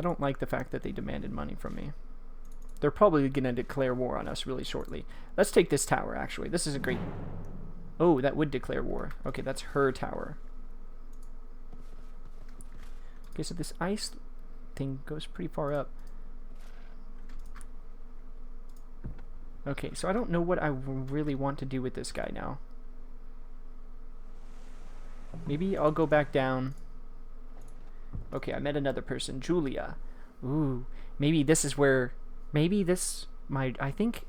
I don't like the fact that they demanded money from me. They're probably going to declare war on us really shortly. Let's take this tower, actually. This is a great... Oh, that would declare war. Okay, that's her tower. Okay, so this ice thing goes pretty far up. Okay, so I don't know what I really want to do with this guy now. Maybe I'll go back down. Okay, I met another person, Julia. Ooh, maybe this is where... Maybe this... I think...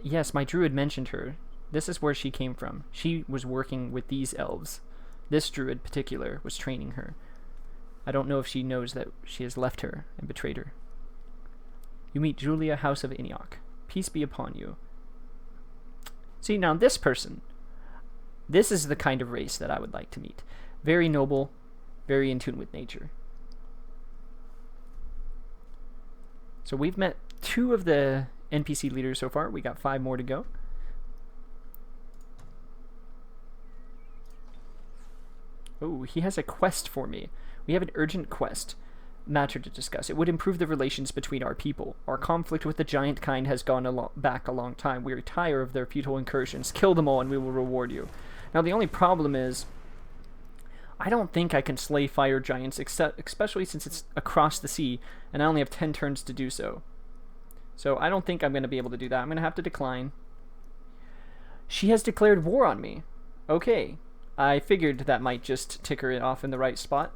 yes, my druid mentioned her. This is where she came from. She was working with these elves. This druid in particular was training her. I don't know if she knows that she has left her and betrayed her. You meet Julia, House of Iniok. Peace be upon you. See, now this person... This is the kind of race that I would like to meet. Very noble, very in tune with nature. So we've met 2 of the NPC leaders so far. We got 5 more to go. Oh, he has a quest for me. We have an urgent quest matter to discuss. It would improve the relations between our people. Our conflict with the giant kind has gone back a long time. We are tired of their futile incursions. Kill them all and we will reward you. Now, the only problem is, I don't think I can slay fire giants, especially since it's across the sea, and I only have 10 turns to do so. So I don't think I'm going to be able to do that. I'm going to have to decline. She has declared war on me. Okay. I figured that might just tick her off in the right spot.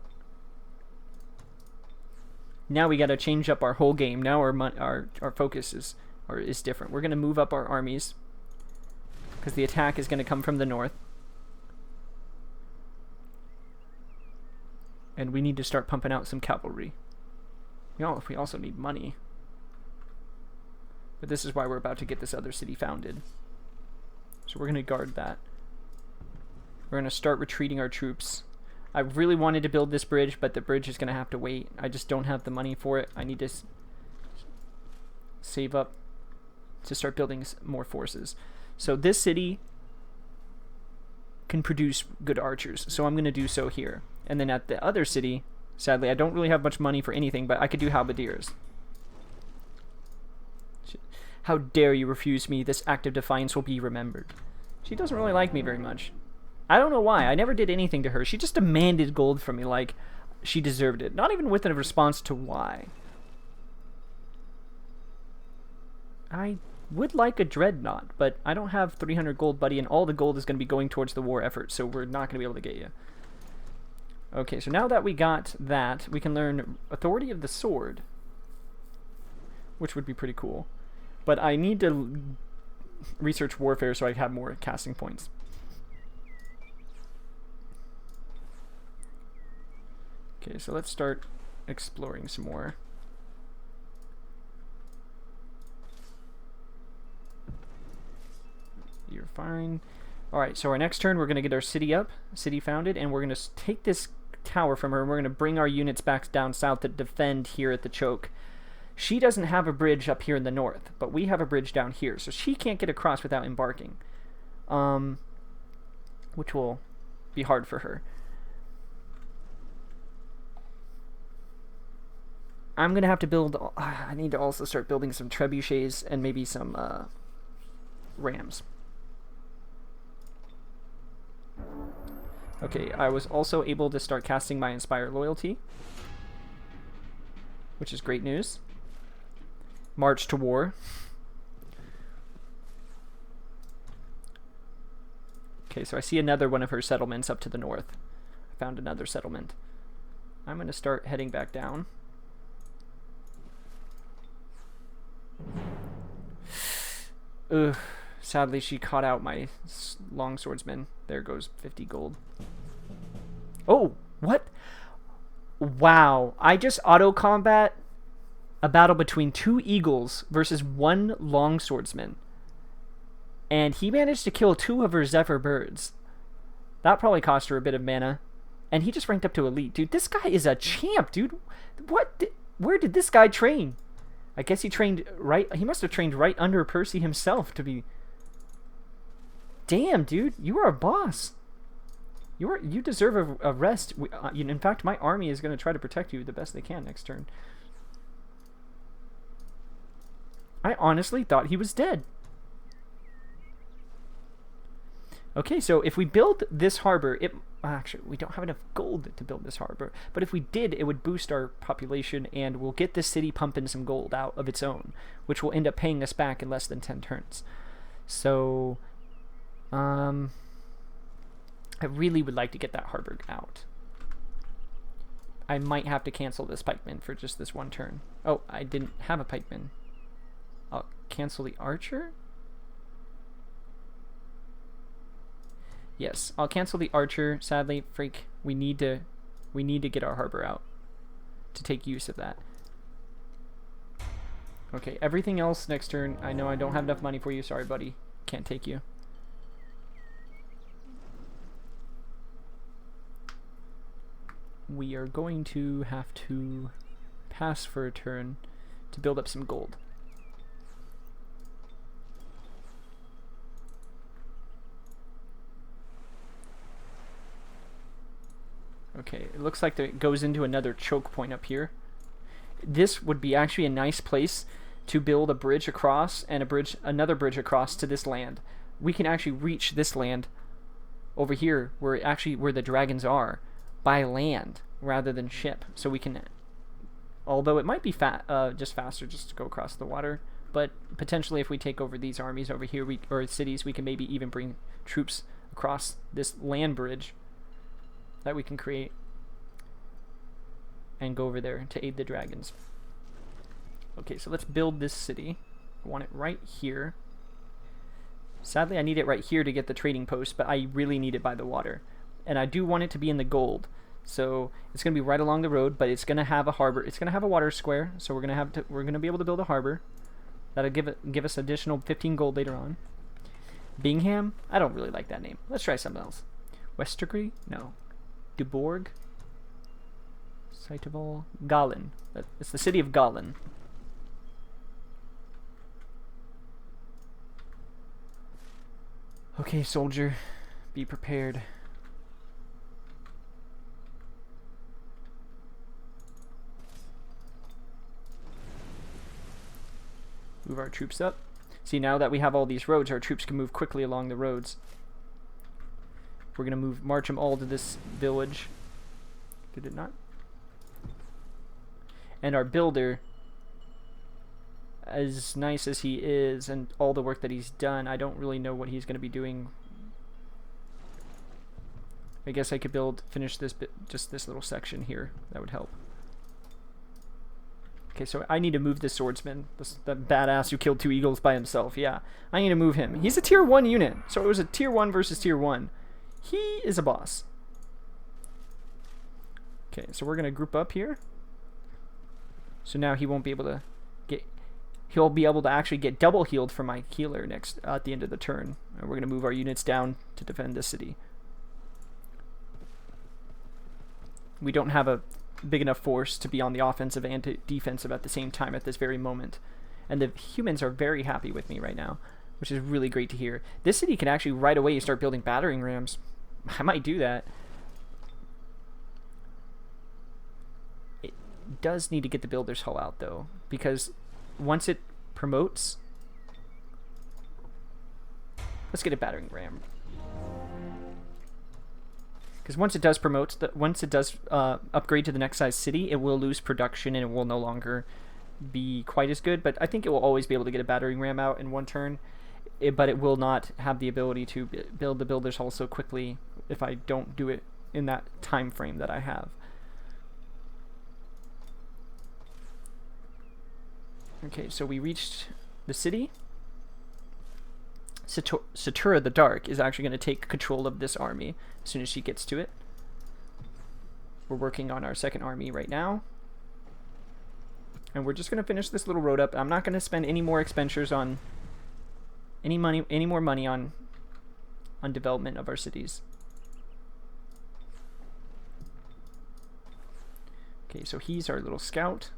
Now we got to change up our whole game. Now our focus is different. We're going to move up our armies, because the attack is going to come from the north. And we need to start pumping out some cavalry. We also need money. But this is why we're about to get this other city founded. So we're going to guard that. We're going to start retreating our troops. I really wanted to build this bridge, but the bridge is going to have to wait. I just don't have the money for it. I need to save up to start building more forces. So this city can produce good archers. So I'm going to do so here. And then at the other city, sadly, I don't really have much money for anything, but I could do halberdiers. How dare you refuse me? This act of defiance will be remembered. She doesn't really like me very much. I don't know why. I never did anything to her. She just demanded gold from me like she deserved it. Not even with a response to why. I would like a dreadnought, but I don't have 300 gold, buddy, and all the gold is going to be going towards the war effort, so we're not going to be able to get you. Okay, so now that we got that, we can learn Authority of the Sword, which would be pretty cool. But I need to research warfare so I have more casting points. Okay, so let's start exploring some more. You're fine. Alright, so our next turn we're going to get our city up, city founded, and we're going to take this tower from her and we're going to bring our units back down south to defend here at the choke. She doesn't have a bridge up here in the north, but we have a bridge down here, so she can't get across without embarking. Which will be hard for her. I'm going to have to build... I need to also start building some trebuchets and maybe some rams. Okay, I was also able to start casting my Inspire Loyalty, which is great news. March to war. Okay, so I see another one of her settlements up to the north. I found another settlement. I'm going to start heading back down. Ugh. Sadly, she caught out my long swordsman. There goes 50 gold. Oh, what? Wow. I just auto-combat a battle between 2 eagles versus 1 long swordsman. And he managed to kill 2 of her Zephyr birds. That probably cost her a bit of mana. And he just ranked up to elite. Dude, this guy is a champ, dude. Where did this guy train? I guess he trained right... He must have trained right under Percy himself to be... Damn, dude. You are a boss. You deserve a rest. In fact, my army is going to try to protect you the best they can next turn. I honestly thought he was dead. Okay, so if we build this harbor, actually, we don't have enough gold to build this harbor, but if we did, it would boost our population, and we'll get this city pumping some gold out of its own, which will end up paying us back in less than 10 turns. So, I really would like to get that harbor out. I might have to cancel this pikeman for just this one turn. Oh, I didn't have a pikeman. I'll cancel the archer? Yes, I'll cancel the archer. Sadly, freak, we need to get our harbor out to take use of that. Okay, everything else next turn. I know I don't have enough money for you. Sorry, buddy. Can't take you. We are going to have to pass for a turn to build up some gold. Okay, it looks like it goes into another choke point up here. This would be actually a nice place to build a bridge across and another bridge across to this land. We can actually reach this land over here where the dragons are by land rather than ship. So we can, although it might be just faster just to go across the water, but potentially if we take over these armies over here or cities, we can maybe even bring troops across this land bridge that we can create and go over there to aid the dragons. Okay, so let's build this city. I want it right here. Sadly, I need it right here to get the trading post, but I really need it by the water. And I do want it to be in the gold. So it's going to be right along the road, but it's going to have a harbor. It's going to have a water square, so we're going to be able to build a harbor. That'll give us additional 15 gold later on. Bingham? I don't really like that name. Let's try something else. Westergry? No. Dubourg? Site of all? Galen. It's the city of Galen. Okay, soldier. Be prepared. Move our troops up. See, now that we have all these roads, our troops can move quickly along the roads. We're going to march them all to this village. Did it not? And our builder, as nice as he is and all the work that he's done, I don't really know what he's going to be doing. I guess I could finish this bit, just this little section here. That would help. Okay, so I need to move this swordsman, the badass who killed 2 eagles by himself. Yeah, I need to move him. He's a tier 1 unit, so it was a tier 1 versus tier 1. He is a boss. Okay, so we're going to group up here. So now he won't be able to get... He'll be able to actually get double healed from my healer at the end of the turn. And we're going to move our units down to defend the city. We don't have a big enough force to be on the offensive and defensive at the same time at this very moment. And the humans are very happy with me right now, which is really great to hear. This city can actually right away start building battering rams. I might do that. It does need to get the builder's hall out though, because once it promotes, let's get a battering ram. Because once it does promote, once it does upgrade to the next size city, it will lose production and it will no longer be quite as good. But I think it will always be able to get a battering ram out in one turn. But it will not have the ability to build the builder's hall so quickly if I don't do it in that time frame that I have. Okay, so we reached the city. Satura the Dark is actually going to take control of this army as soon as she gets to it. We're working on our second army right now. And we're just going to finish this little road up. I'm not going to spend any more expenditures on any more money on development of our cities. Okay, so he's our little scout.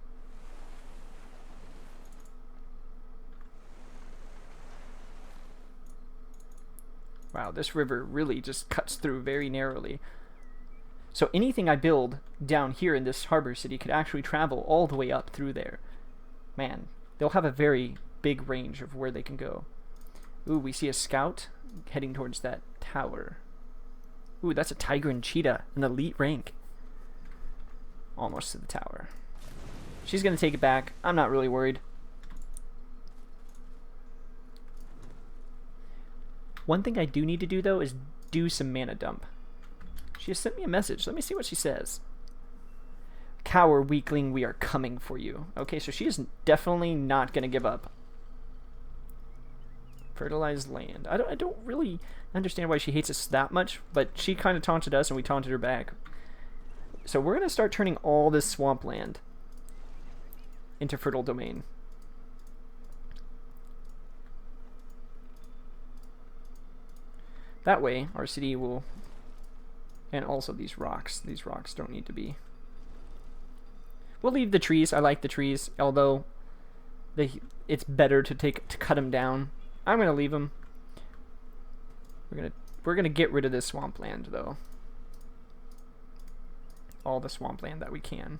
Wow, this river really just cuts through very narrowly. So anything I build down here in this harbor city could actually travel all the way up through there. Man, they'll have a very big range of where they can go. Ooh, we see a scout heading towards that tower. Ooh, that's a tiger and cheetah, an elite rank. Almost to the tower. She's going to take it back. I'm not really worried. One thing I do need to do, though, is do some mana dump. She just sent me a message. Let me see what she says. Cower, weakling, we are coming for you. Okay, so she is definitely not going to give up. Fertilized land. I don't really understand why she hates us that much, but she kind of taunted us and we taunted her back. So we're going to start turning all this swampland into fertile domain. That way, our city will... And also these rocks. These rocks don't need to be... We'll leave the trees. I like the trees, although it's better to cut them down. I'm going to leave them. We're gonna get rid of this swampland, though. All the swampland that we can.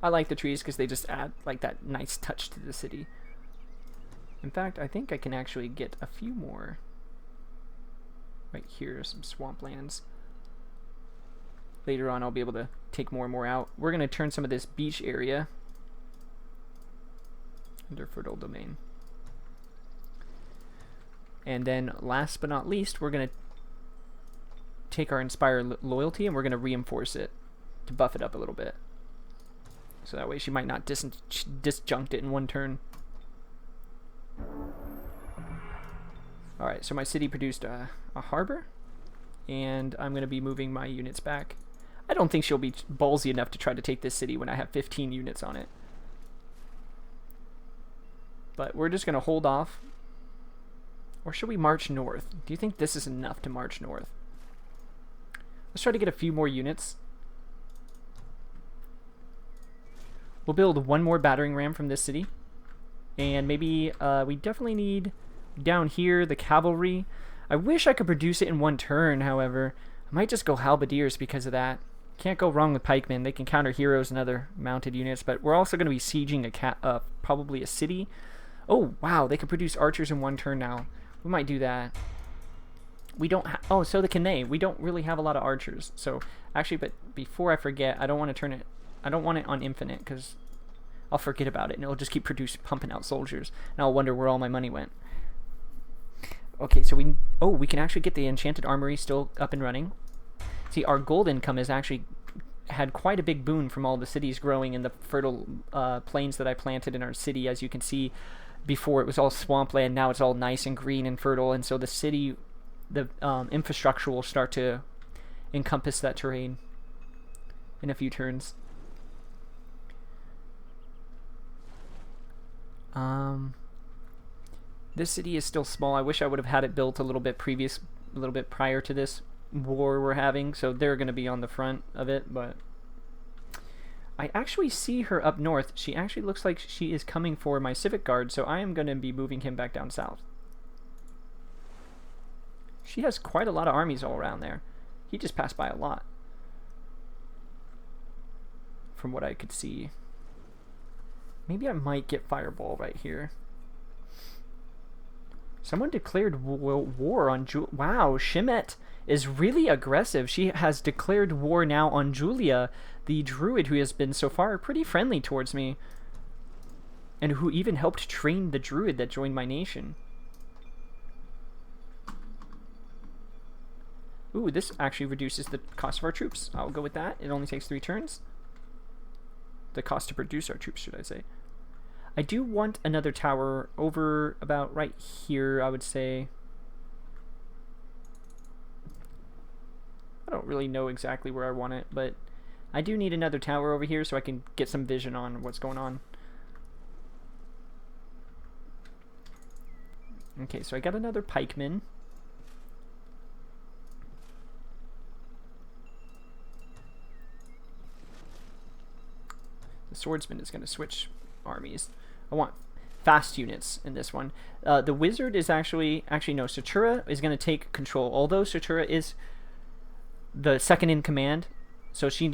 I like the trees because they just add like that nice touch to the city. In fact, I think I can actually get a few more. Right here, some swamplands. Later on, I'll be able to take more and more out. We're going to turn some of this beach area under fertile domain. And then, last but not least, we're going to take our Inspire Loyalty and we're going to reinforce it to buff it up a little bit. So that way she might not disjunct it in one turn. Alright, so my city produced a harbor. And I'm going to be moving my units back. I don't think she'll be ballsy enough to try to take this city when I have 15 units on it. But we're just going to hold off. Or should we march north? Do you think this is enough to march north? Let's try to get a few more units. We'll build one more battering ram from this city. And maybe we definitely need down here the cavalry. I wish I could produce it in one turn, however. I might just go halberdiers because of that. Can't go wrong with pikemen. They can counter heroes and other mounted units, but we're also going to be sieging probably a city. Oh, wow, they can produce archers in one turn now. We might do that. We don't oh, so can they. We don't really have a lot of archers. So, actually, but before I forget, I don't want to turn it... I don't want it on infinite, because I'll forget about it, and it'll just keep pumping out soldiers, and I'll wonder where all my money went. Okay, so we can actually get the enchanted armory still up and running. See, our gold income has actually had quite a big boon from all the cities growing in the fertile plains that I planted in our city. As you can see, before it was all swampland, now it's all nice and green and fertile, and so the city, the infrastructure will start to encompass that terrain in a few turns. This city is still small. I wish I would have had it built a little bit prior to this war we're having, so they're going to be on the front of it, but I actually see her up north. She actually looks like she is coming for my civic guard, so I am going to be moving him back down south. She has quite a lot of armies all around there. He just passed by a lot, from what I could see. Maybe I might get Fireball right here. Someone declared war on wow, Shimet is really aggressive. She has declared war now on Julia, the druid who has been so far pretty friendly towards me. And who even helped train the druid that joined my nation. Ooh, this actually reduces the cost of our troops. I'll go with that. It only takes 3 turns. The cost to produce our troops, should I say. I do want another tower over about right here, I would say. I don't really know exactly where I want it, but I do need another tower over here so I can get some vision on what's going on. Okay, so I got another pikeman. The swordsman is going to switch armies. I want fast units in this one. The wizard is actually no, Satura is going to take control. Although Satura is the second in command, so she